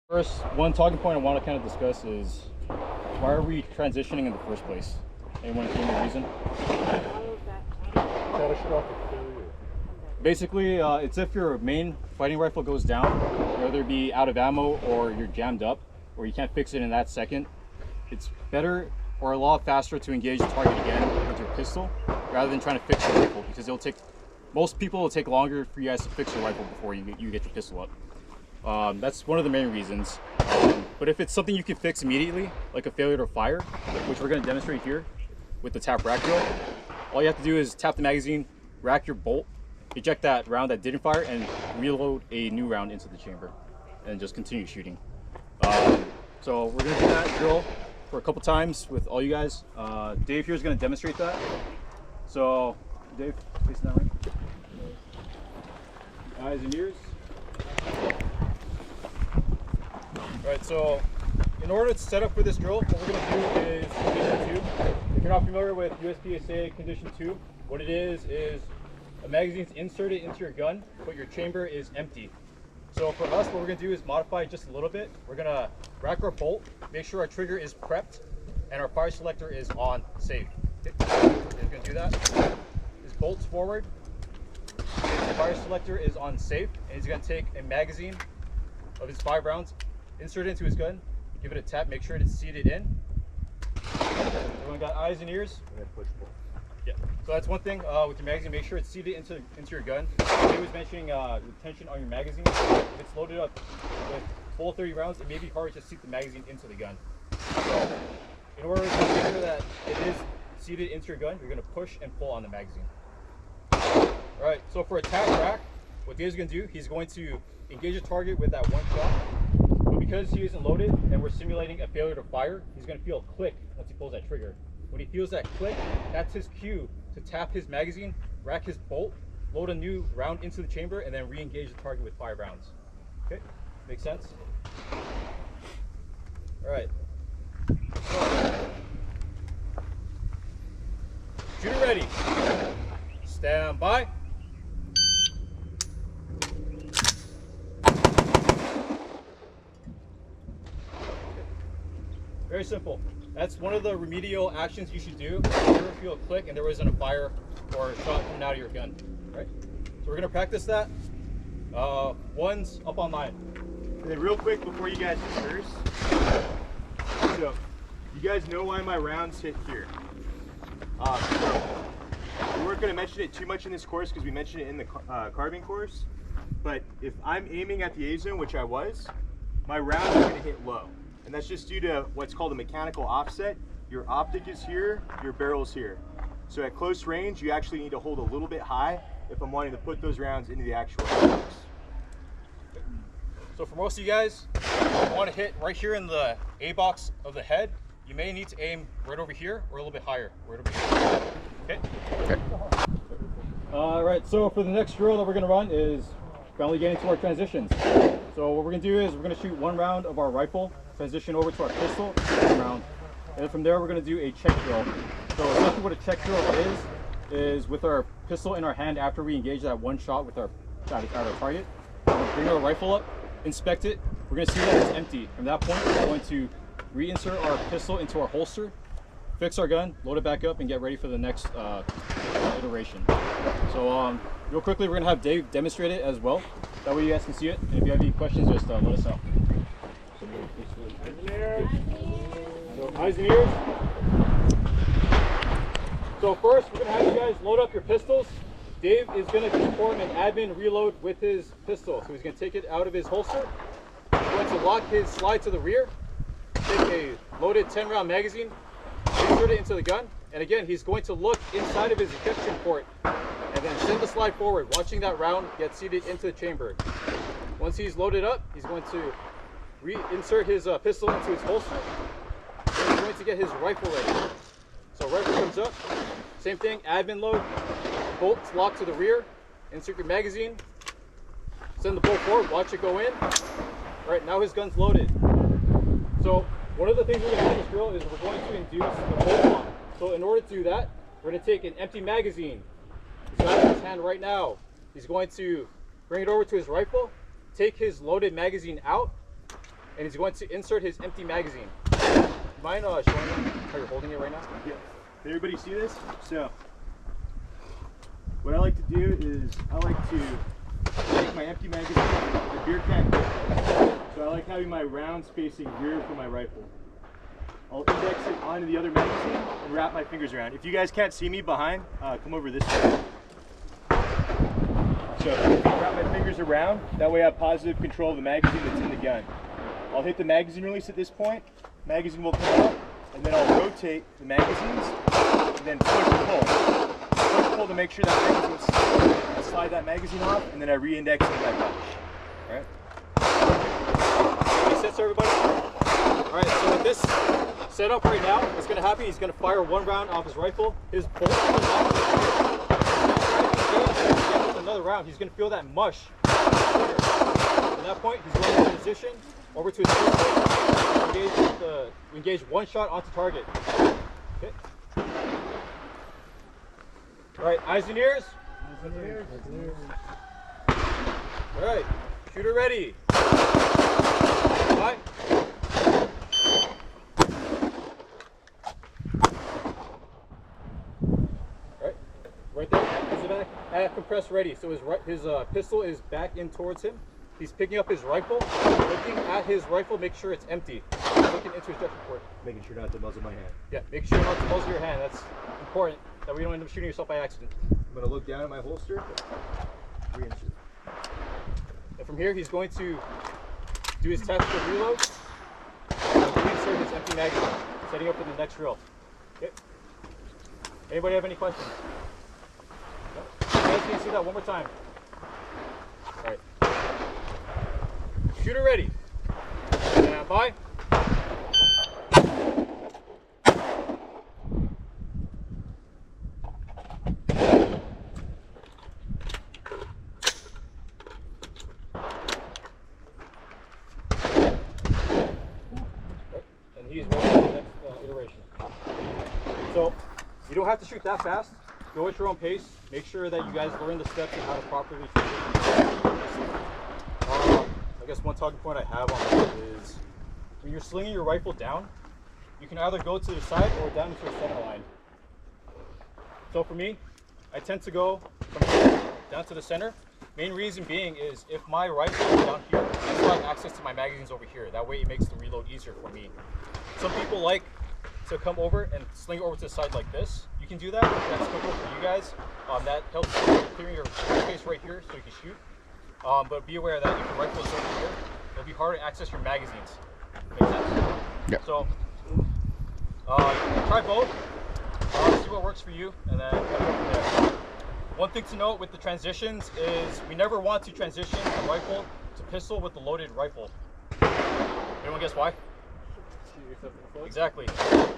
First, one talking point I want to kind of discuss is why are we transitioning in the first place? Anyone think the reason? Basically, it's if your main fighting rifle goes down, whether it be out of ammo or you're jammed up, or you can't fix it in that second. It's better or a lot faster to engage the target again with your pistol rather than trying to fix your rifle, because most people will take longer for you guys to fix your rifle before you get your pistol up. That's one of the main reasons. But if it's something you can fix immediately, like a failure to fire, which we're going to demonstrate here with the tap rack drill, all you have to do is tap the magazine, rack your bolt, eject that round that didn't fire, and reload a new round into the chamber, and just continue shooting. So we're going to do that drill for a couple times with all you guys. Dave here is going to demonstrate that. So Dave, facing that way. Eyes and ears. Alright, so in order to set up for this drill, what we're going to do is condition 2. If you're not familiar with USPSA condition 2, what it is a magazine's inserted into your gun, but your chamber is empty. So for us, what we're going to do is modify it just a little bit. We're going to rack our bolt, make sure our trigger is prepped, and our fire selector is on safe. Okay. He's going to do that. His bolt's forward, his fire selector is on safe, and he's going to take a magazine of his 5 rounds, insert it into his gun, give it a tap, make sure it's seated in. Everyone got eyes and ears? And then push pull. Yeah. So that's one thing with your magazine, make sure it's seated into your gun. He was mentioning retention on your magazine. If it's loaded up with full 30 rounds, it may be hard to seat the magazine into the gun. So in order to make sure that it is seated into your gun, you're going to push and pull on the magazine. Alright, so for a tap rack, what Dave's going to do, he's going to engage a target with that one shot. But because he isn't loaded and we're simulating a failure to fire, he's going to feel a click once he pulls that trigger. When he feels that click, that's his cue to tap his magazine, rack his bolt, load a new round into the chamber, and then re-engage the target with 5 rounds. Okay, make sense? All right. So, shooter ready. Stand by. Very simple. That's one of the remedial actions you should do if you ever feel a click and there wasn't a fire or a shot coming out of your gun. Right? So we're going to practice that. One's up online. And then real quick before you guys disperse, so you guys know why my rounds hit here. So we weren't going to mention it too much in this course because we mentioned it in the carbine course, but if I'm aiming at the A zone, which I was, my rounds are going to hit low. And that's just due to what's called a mechanical offset. Your optic is here, your barrel's here. So at close range, you actually need to hold a little bit high if I'm wanting to put those rounds into the actual box. So for most of you guys, if you want to hit right here in the A box of the head, you may need to aim right over here or a little bit higher. Right over here. Okay? All right, so for the next drill that we're going to run is finally getting to our transitions. So what we're going to do is we're going to shoot 1 round of our rifle, transition over to our pistol, 1 round. And then from there we're going to do a check drill. So essentially what a check drill is with our pistol in our hand after we engage that 1 shot with our target. We'll bring our rifle up, inspect it. We're going to see that it's empty. From that point, we're going to reinsert our pistol into our holster, fix our gun, load it back up, and get ready for the next iteration. So real quickly, we're going to have Dave demonstrate it as well. That way you guys can see it. And if you have any questions, just let us know. So eyes and ears. So first, we're going to have you guys load up your pistols. Dave is going to perform an admin reload with his pistol. So he's going to take it out of his holster. He's going to lock his slide to the rear, take a loaded 10-round magazine, insert it into the gun, and again, he's going to look inside of his ejection port and then send the slide forward, watching that round get seated into the chamber. Once he's loaded up, he's going to reinsert his pistol into his holster, and he's going to get his rifle ready. So rifle comes up, same thing, admin load, bolts locked to the rear, insert your magazine, send the bolt forward, watch it go in. All right, now his gun's loaded. So one of the things we're going to do in this drill is we're going to induce the bolt lock. So in order to do that, we're going to take an empty magazine. He's got it in his hand right now. He's going to bring it over to his rifle, take his loaded magazine out, and he's going to insert his empty magazine. Mind showing them how you're holding it right now? Yeah. Did everybody see this? So, what I like to do is I like to take my empty magazine, the beer can. So I like having my rounds facing rear for my rifle. I'll index it onto the other magazine and wrap my fingers around. If you guys can't see me behind, come over this way. So wrap my fingers around, that way I have positive control of the magazine that's in the gun. I'll hit the magazine release at this point, magazine will come out, and then I'll rotate the magazines, and then push and pull. Push and pull to make sure that magazine, slide that magazine off, and then I re-index it back up. Alright? Makes sense, everybody? Alright, so with this setup right now, what's going to happen, he's going to fire one round off his rifle, his bolt comes off, another round, he's going to feel that mush. At that point, he's going to transition over to his pistol, engage one shot onto target. Okay. Alright, eyes and ears. Alright, shooter ready. Bye. Alright, right there, he's back, compressed ready. So his pistol is back in towards him. He's picking up his rifle, looking at his rifle, make sure it's empty. Looking into his ejection port. Making sure not to muzzle my hand. Yeah, make sure not to muzzle your hand. That's important, that we don't end up shooting yourself by accident. I'm going to look down at my holster, reinsert. And from here, he's going to do his tactical reload, and reinsert his empty magazine, setting up for the next drill. Okay. Anybody have any questions? No? Guys, can you see that one more time? All right. Shooter ready. Stand by. And he's ready for the next iteration. So you don't have to shoot that fast. Go at your own pace. Make sure that you guys learn the steps and how to properly transition. I guess one talking point I have on that is when you're slinging your rifle down, you can either go to the side or down into a center line. So for me, I tend to go from here down to the center. Main reason being is if my rifle is down here, I still have access to my magazines over here. That way it makes the reload easier for me. Some people like to come over and sling it over to the side like this. You can do that. That's quicker for you guys. That helps clearing your space right here so you can shoot. But be aware that if your rifle is over here, it'll be hard to access your magazines. Make sense? Yeah. So, try both. See what works for you, and then go from there. One thing to note with the transitions is we never want to transition a rifle to pistol with the loaded rifle. Anyone guess why? Exactly.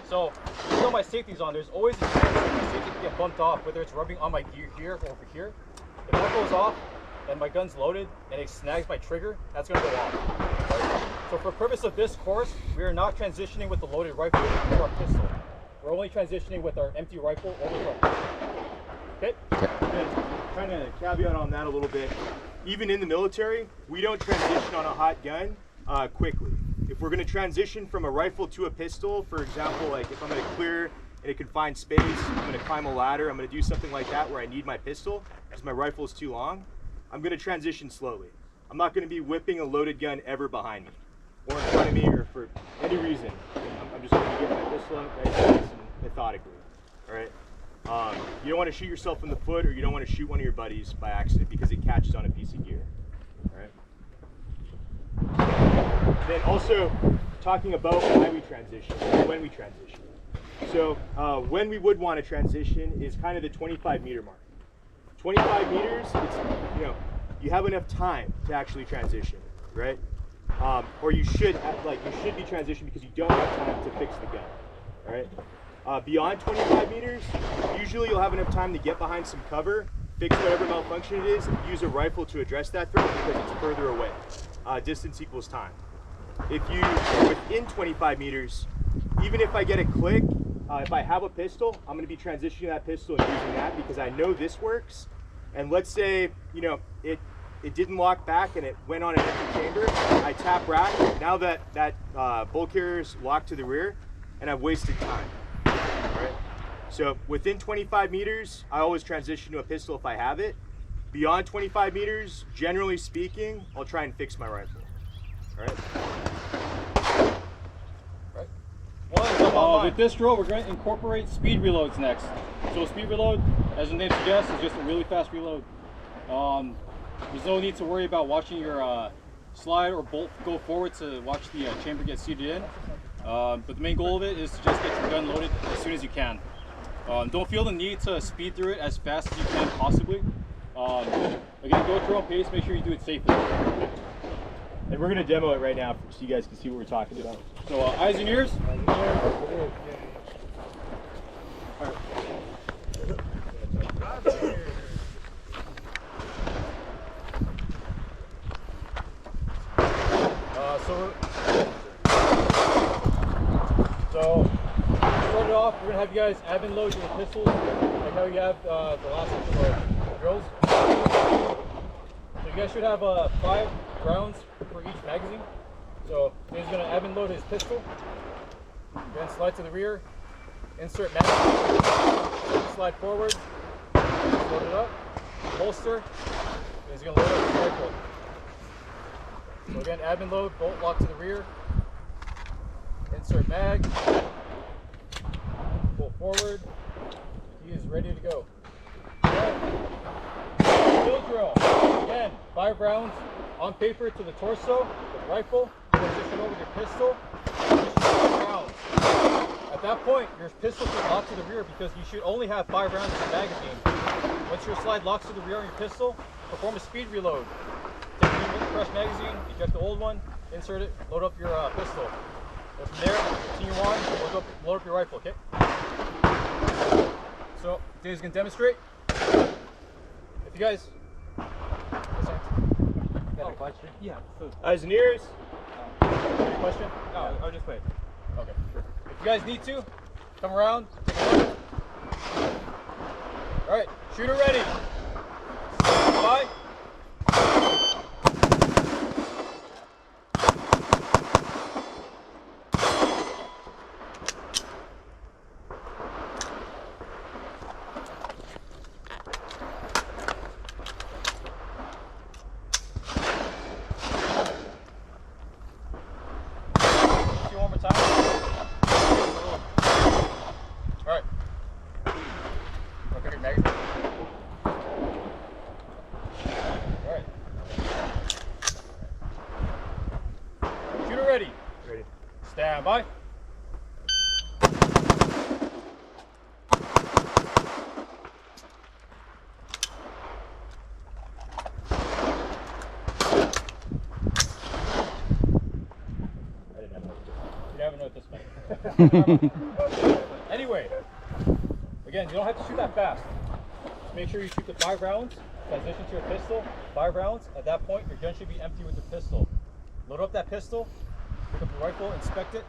So, even though my safety's on, there's always a chance that my safety can get bumped off, whether it's rubbing on my gear here or over here. If that goes off, and my gun's loaded, and it snags my trigger, that's going to go off. Right? So for the purpose of this course, we are not transitioning with the loaded rifle to our pistol. We're only transitioning with our empty rifle over to our pistol. Okay? And kind of caveat on that a little bit. Even in the military, we don't transition on a hot gun quickly. If we're going to transition from a rifle to a pistol, for example, like if I'm going to clear in a confined space, I'm going to climb a ladder, I'm going to do something like that where I need my pistol because my rifle is too long, I'm going to transition slowly. I'm not going to be whipping a loaded gun ever behind me or in front of me or for any reason. I'm just going to get my pistol out nice and methodically. All right. You don't want to shoot yourself in the foot, or you don't want to shoot one of your buddies by accident because it catches on a piece of gear. All right. Then also talking about why we transition, when we transition. So when we would want to transition is kind of the 25 meter mark. 25 meters, it's, you have enough time to actually transition, right? Or you should be transitioning because you don't have time to fix the gun, all right? Beyond 25 meters, usually you'll have enough time to get behind some cover, fix whatever malfunction it is, and use a rifle to address that threat because it's further away. Distance equals time. If you are within 25 meters, even if I get a click, if I have a pistol, I'm going to be transitioning that pistol and using that because I know this works. And let's say, it didn't lock back and it went on an empty chamber. I tap rack. Now that bolt carrier's locked to the rear, and I've wasted time. Right? So within 25 meters, I always transition to a pistol if I have it. Beyond 25 meters, generally speaking, I'll try and fix my rifle. All right. With this drill, we're going to incorporate speed reloads next. So speed reload, as the name suggests, is just a really fast reload. There's no need to worry about watching your slide or bolt go forward to watch the chamber get seated in. But the main goal of it is to just get your gun loaded as soon as you can. Don't feel the need to speed through it as fast as you can possibly. Again, go at your own pace, make sure you do it safely. And we're going to demo it right now so you guys can see what we're talking about. So eyes and ears. So start it off, we're going to have you guys admin load your pistols. I know you have the last couple of drills. So you guys should have 5 rounds for each magazine. So he's going to admin load his pistol, then slide to the rear, insert magazine, slide forward, load it up, holster, and he's going to load up his rifle. So again, admin load, bolt lock to the rear, insert mag, pull forward, he is ready to go. Field drill, again, 5 rounds on paper to the torso, with the rifle, transition over your pistol, transition 5 rounds. At that point, your pistol should lock to the rear because you should only have 5 rounds in the magazine. Once your slide locks to the rear on your pistol, perform a speed reload. Take the new fresh magazine, eject the old one, insert it, load up your pistol. And from there, continue on, load up your rifle, okay? So, Dave's gonna demonstrate. If you guys... Got a question? Yeah. Eyes and ears. Any question? No, I'll just wait. Okay. If you guys need to, come around, take a look. Alright, shooter ready. Bye. Ready. Ready. Stand by. You haven't know this man. Anyway, again, you don't have to shoot that fast. Just make sure you shoot the 5 rounds, transition to your pistol, 5 rounds. At that point, your gun should be empty with the pistol. Load up that pistol, pick up your rifle, inspect it,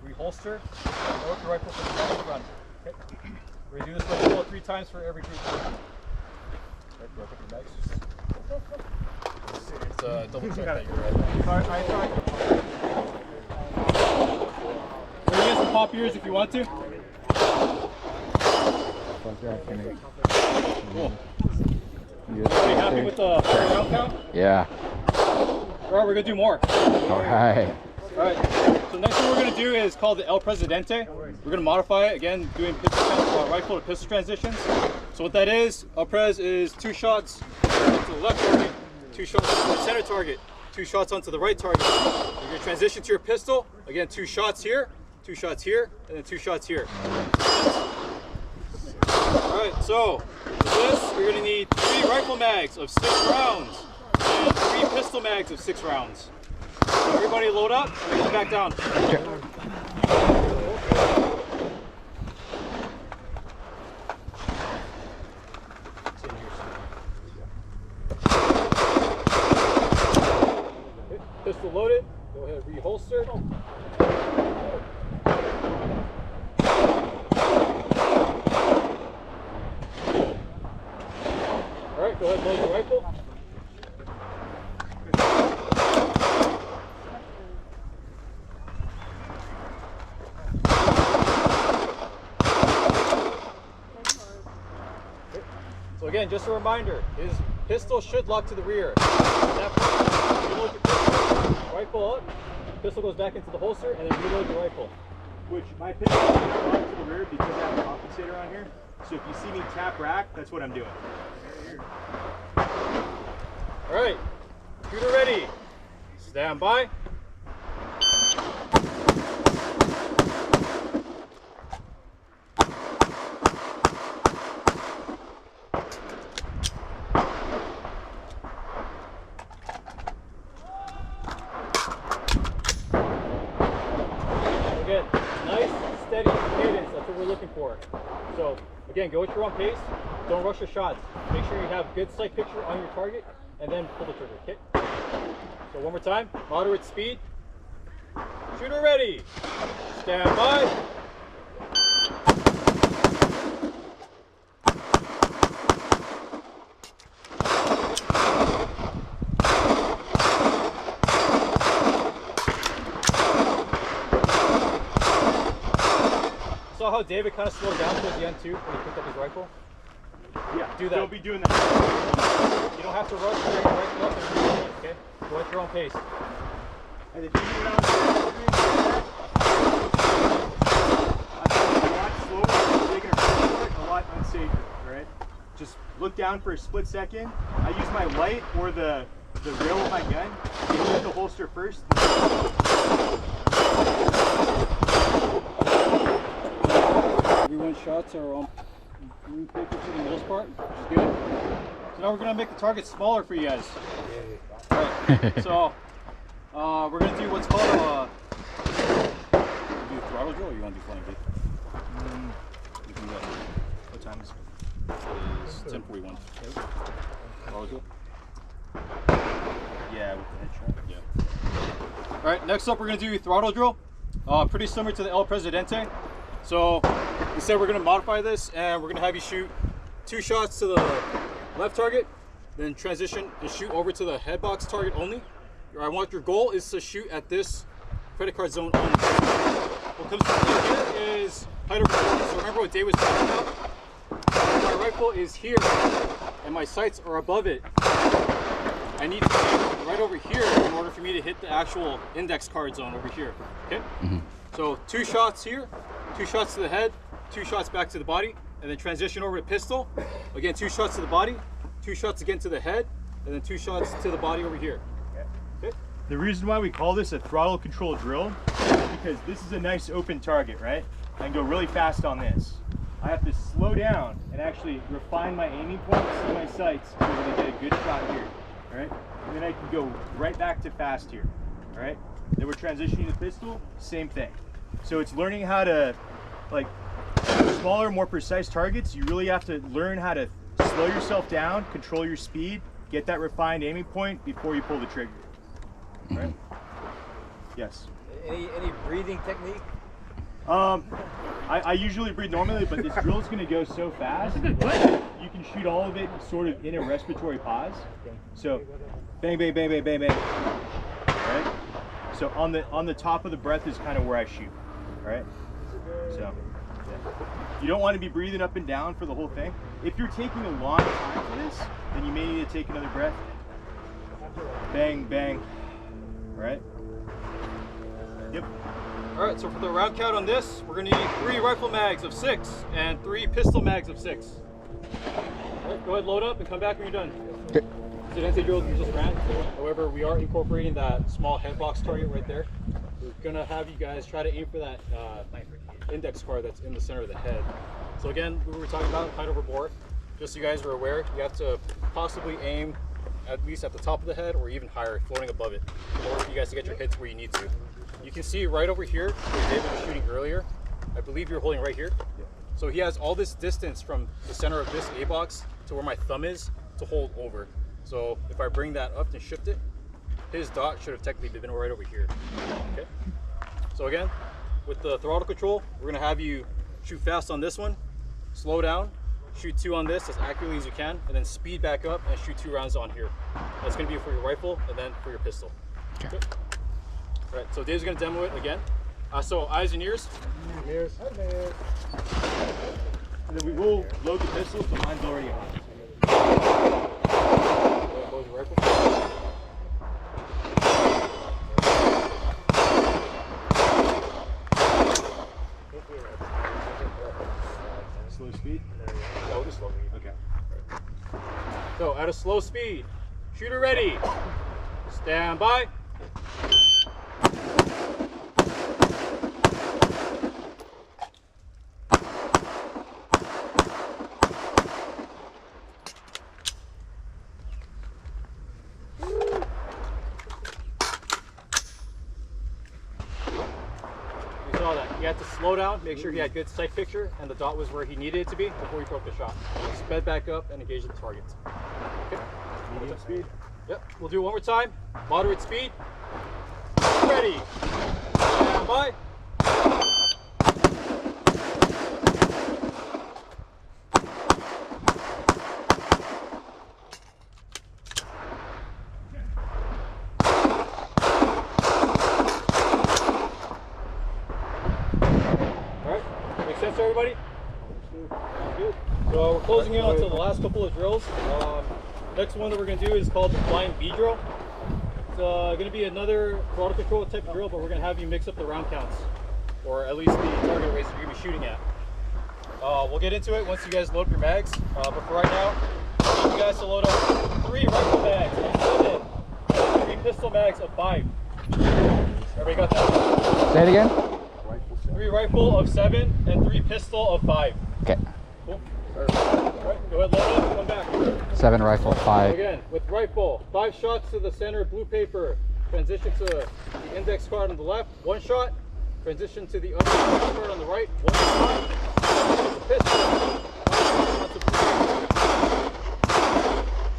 reholster, and load up your rifle for the next run. Okay? We're going to do this rifle 3 times for every group. Right, go pick your bags. It's double check that you're right. We're going to get some pop ears if you want to. Cool. Are you happy with the round count? Yeah. Alright, we're going to do more. Alright. Alright, so next thing we're going to do is called the El Presidente. We're going to modify it, again, doing rifle to pistol transitions. So what that is, El Prez is 2 shots to the left target, 2 shots to the center target, 2 shots onto the right target. You're going to transition to your pistol, again, 2 shots here, 2 shots here, and then 2 shots here. Alright, so for this, you're going to need 3 rifle mags of 6 rounds and 3 pistol mags of 6 rounds. So everybody load up and go back down. Pistol loaded, go ahead, reholster. Alright, go ahead, load your rifle. again, just a reminder, his pistol should lock to the rear. At that point, you load your pistol, rifle up, pistol goes back into the holster, and then reload your rifle. Which my pistol is not locked to the rear because I have a compensator on here. So if you see me tap rack, that's what I'm doing. All right, shooter ready. Stand by. Again, nice, steady cadence. That's what we're looking for. So again, go at your own pace. Don't rush your shots. Make sure you have good sight picture on your target, and then pull the trigger. Okay. So one more time. Moderate speed. Shooter ready. Stand by. Saw how David kind of slowed down towards the end too when he picked up his rifle? Yeah, Do that. Don't be doing that. You don't have to rush your rifle up and reload, okay? Go at your own pace. And if you do it on the a lot slower, taking a forward, a lot unsafer, right? Just look down for a split second. I use my light or the rail of my gun. You hit the holster first. Everyone's shots are on room paper for the most part, which is good. So now we're gonna make the target smaller for you guys. Alright, so we're gonna do what's called do throttle drill, or you want to do flying gate? You can do that. What time is it? It is 10:41. Throttle drill? Yeah, with the headshot. Yeah. Alright, next up we're gonna do throttle drill. Pretty similar to the El Presidente. So instead we're going to modify this and we're going to have you shoot 2 shots to the left target, then transition and shoot over to the head box target only. Your goal is to shoot at this credit card zone only. What comes from here is height over distance. So remember what Dave was talking about? My rifle is here and my sights are above it. I need to be right over here in order for me to hit the actual index card zone over here. Okay? So 2 shots here, 2 shots to the head, 2 shots back to the body, and then transition over to pistol. Again, 2 shots to the body, 2 shots again to the head, and then 2 shots to the body over here. Okay? The reason why we call this a throttle control drill is because this is a nice open target, right? I can go really fast on this. I have to slow down and actually refine my aiming point, see my sights, so that I get a good shot here, all right? And then I can go right back to fast here, all right? Then we're transitioning to pistol, same thing. So it's learning how to, like, smaller, more precise targets, you really have to learn how to slow yourself down, control your speed, get that refined aiming point before you pull the trigger. Right? Yes. Any breathing technique? I usually breathe normally, but this drill is going to go so fast, you can shoot all of it sort of in a respiratory pause. So, bang, bang, bang, bang, bang, bang. Right? So on the top of the breath is kind of where I shoot. Right? So, yeah. You don't want to be breathing up and down for the whole thing. If you're taking a long time for this, then you may need to take another breath. Bang, bang. Right? Yep. All right, so for the round count on this, we're gonna need 3 rifle mags of 6 and 3 pistol mags of 6. All right, go ahead, load up and come back when you're done. Okay. So the NC drill you just ran. However, we are incorporating that small head box target right there. We're gonna have you guys try to aim for that index card that's in the center of the head. So again, we were talking about height over bore. Just so you guys are aware, you have to possibly aim at least at the top of the head or even higher, floating above it, in order for you guys to get your hits where you need to. You can see right over here where David was shooting earlier. I believe you're holding right here. Yeah. So he has all this distance from the center of this A box to where my thumb is to hold over. So if I bring that up and shift it, his dot should have technically been right over here. Okay. So again, with the throttle control, we're gonna have you shoot fast on this one, slow down, shoot 2 on this as accurately as you can, and then speed back up and shoot 2 rounds on here. That's gonna be for your rifle and then for your pistol. Okay. All right, so Dave's gonna demo it again. So eyes and ears. And then we will load the pistol, so mine's already on. Goes your rifle. Slow speed? No, just slow. Okay. So at a slow speed, shooter ready. Stand by. You saw that. He had to slow down, make sure he had good sight picture, and the dot was where he needed it to be before he broke the shot. He sped back up and engaged the target. Okay. Medium speed? Yep. We'll do it one more time. Moderate speed. Ready. Stand by. Make sense to everybody? Good. So we're closing in on to the last couple of drills. Next one that we're going to do is called the flying V drill. It's going to be another throttle control type drill, but we're going to have you mix up the round counts, or at least the target rates that you're going to be shooting at. We'll get into it once you guys load up your mags, but for right now, I need you guys to load up 3 rifle mags of 7 and 3 pistol mags of 5. Everybody got that? Say it again. 3 rifle of 7 and 3 pistol of 5. Okay. Cool. Alright, go ahead, load up, come back. 7 rifle, 5. Again, with rifle, 5 shots to the center of blue paper. Transition to the index card on the left, 1 shot. Transition to the other card on the right, 1 shot. With the pistol, 5 shots to blue paper.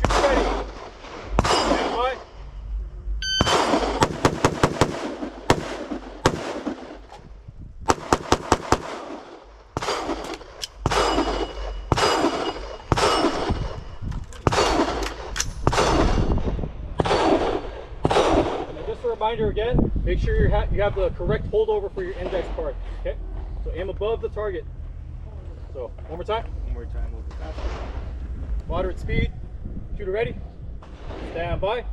Shoot ready. Stand by. Reminder again, make sure you have the correct holdover for your index card. Okay, so aim above the target. So one more time. One more time. We'll do that. Moderate speed. Shooter ready. Stand by.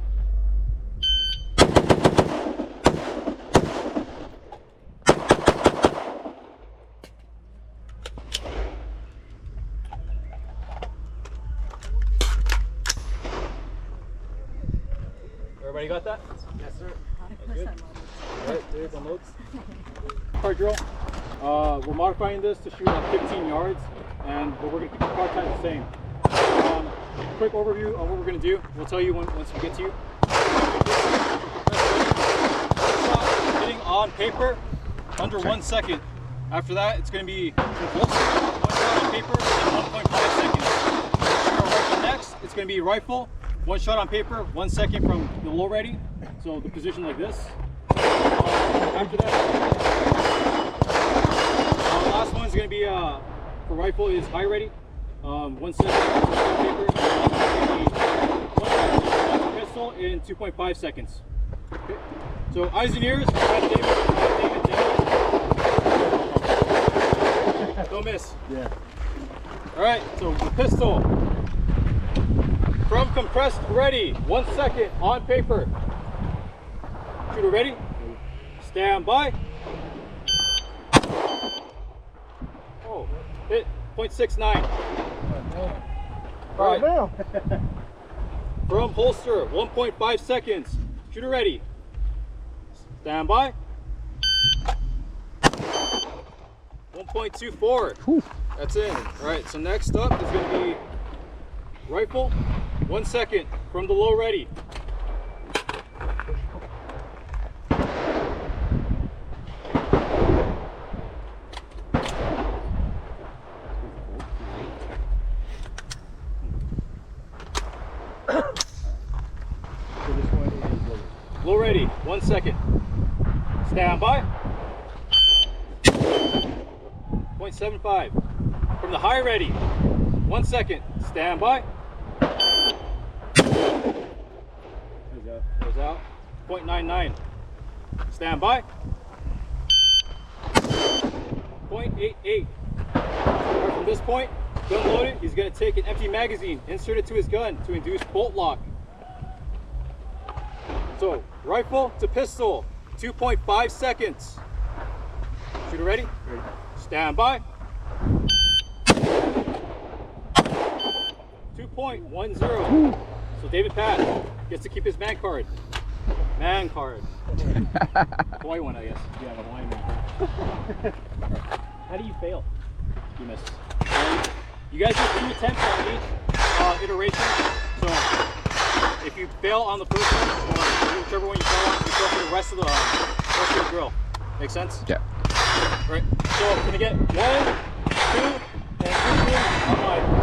Everybody got that? Yes, sir. That's good. Alright, Dave, unloads. Card drill. We're modifying this to shoot at 15 yards, but we're going to keep the card time the same. Quick overview on what we're going to do. We'll tell you once we get to you. Hitting on paper under 1 second. After that, it's going to be convulsive. 1 shot on paper in 1.5 seconds. Next, it's going to be rifle. 1 shot on paper, 1 second from the low ready. So the position like this. After that, the last one is going to be for rifle is high ready. 1 second on paper. One shot pistol in 2.5 seconds. Okay. So eyes and ears. David. Don't miss. Yeah. All right. So the pistol. From compressed ready, 1 second on paper. Shooter ready? Stand by. Oh, hit 0.69. All right. From holster, 1.5 seconds. Shooter ready. Stand by. 1.24. That's in. All right, so next up is going to be rifle. 1 second from the low ready. Low ready, 1 second. Stand by. 0.75. From the high ready, 1 second. Stand by. Goes out. 0.99. Stand by. 0.88. Right from this point, gun loaded, he's going to take an empty magazine, insert it to his gun to induce bolt lock. So, rifle to pistol, 2.5 seconds. Shooter ready? Ready. Stand by. 2.10. So David Pat gets to keep his man card. Man card. Hawaii one, I guess. Yeah, the Hawaii man card. How do you fail? You miss. You guys do 2 attempts on each iteration. So if you fail on the first one, or whichever one you fail on, you go for the rest of the drill. Make sense? Yeah. All right. So can I get 1, 2, and 3 on my